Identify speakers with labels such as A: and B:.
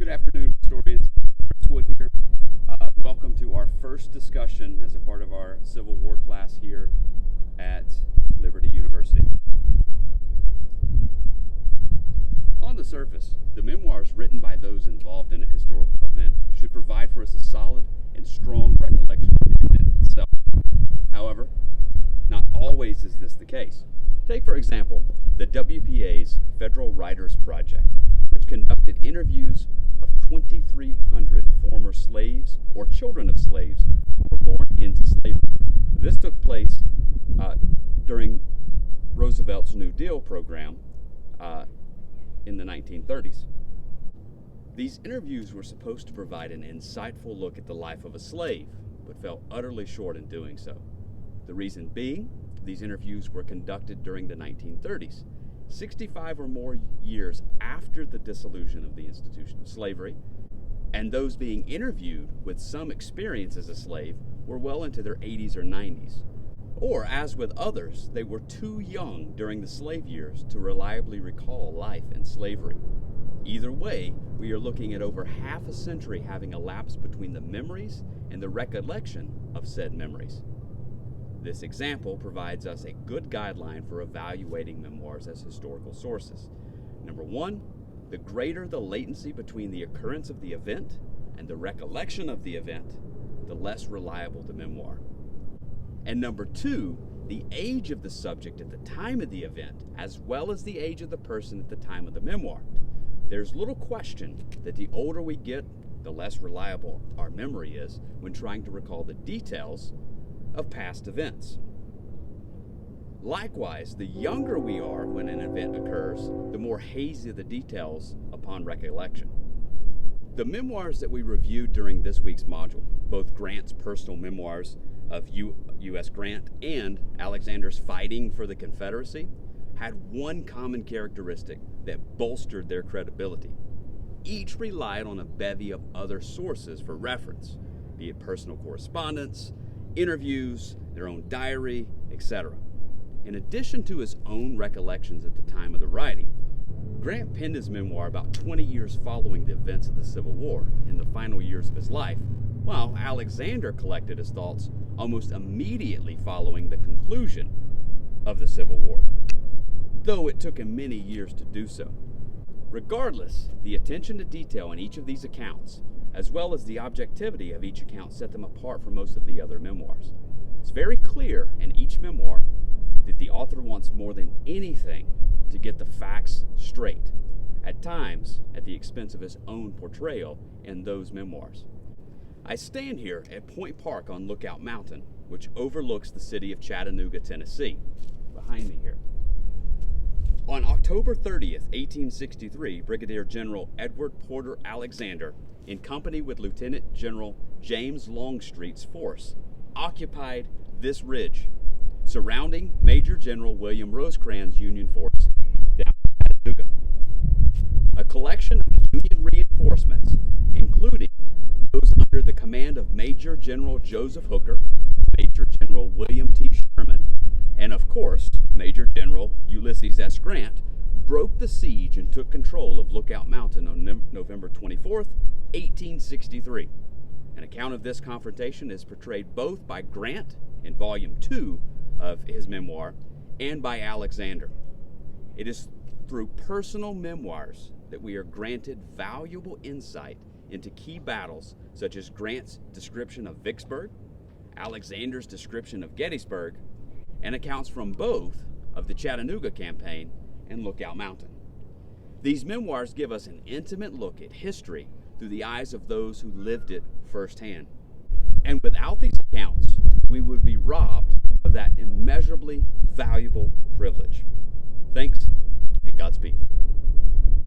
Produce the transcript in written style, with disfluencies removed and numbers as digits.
A: Good afternoon, historians. Chris Wood here. Welcome to our first discussion as a part of our Civil War class here at Liberty University. On the surface, the memoirs written by those involved in a historical event should provide for us a solid and strong recollection of the event itself. However, not always is this the case. Take, for example, the WPA's Federal Writers Project, which conducted interviews of 2,300 former slaves or children of slaves who were born into slavery. This took place during Roosevelt's New Deal program in the 1930s. These interviews were supposed to provide an insightful look at the life of a slave, but fell utterly short in doing so. The reason being, these interviews were conducted during the 1930s, 65 or more years after the dissolution of the institution of slavery, and those being interviewed with some experience as a slave were well into their 80s or 90s. Or, as with others, they were too young during the slave years to reliably recall life in slavery. Either way, we are looking at over half a century having elapsed between the memories and the recollection of said memories. This example provides us a good guideline for evaluating memoirs as historical sources. Number one, the greater the latency between the occurrence of the event and the recollection of the event, the less reliable the memoir. And number two, the age of the subject at the time of the event, as well as the age of the person at the time of the memoir. There's little question that the older we get, the less reliable our memory is when trying to recall the details of past events. Likewise, the younger we are when an event occurs, the more hazy the details upon recollection. The memoirs that we reviewed during this week's module, both Grant's personal memoirs of U.S. Grant and Alexander's fighting for the Confederacy, had one common characteristic that bolstered their credibility. Each relied on a bevy of other sources for reference, be it personal correspondence, interviews, their own diary, etc. In addition to his own recollections at the time of the writing, Grant penned his memoir about 20 years following the events of the Civil War, in the final years of his life, while Alexander collected his thoughts almost immediately following the conclusion of the Civil War, though it took him many years to do so. Regardless, the attention to detail in each of these accounts, as well as the objectivity of each account, set them apart from most of the other memoirs. It's very clear in each memoir that the author wants more than anything to get the facts straight, at times at the expense of his own portrayal in those memoirs. I stand here at Point Park on Lookout Mountain, which overlooks the city of Chattanooga, Tennessee, behind me here. On October 30th, 1863, Brigadier General Edward Porter Alexander, in company with Lieutenant General James Longstreet's force, occupied this ridge, surrounding Major General William Rosecrans' Union force down Chattanooga. A collection of Union reinforcements, including those under the command of Major General Joseph Hooker, Major General William T. Sherman, and of course, Major General Ulysses S. Grant, broke the siege and took control of Lookout Mountain on November 24th, 1863. An account of this confrontation is portrayed both by Grant in Volume 2 of his memoir and by Alexander. It is through personal memoirs that we are granted valuable insight into key battles such as Grant's description of Vicksburg, Alexander's description of Gettysburg, and accounts from both of the Chattanooga campaign and Lookout Mountain. These memoirs give us an intimate look at history through the eyes of those who lived it firsthand. And without these accounts, we would be robbed of that immeasurably valuable privilege. Thanks, and Godspeed.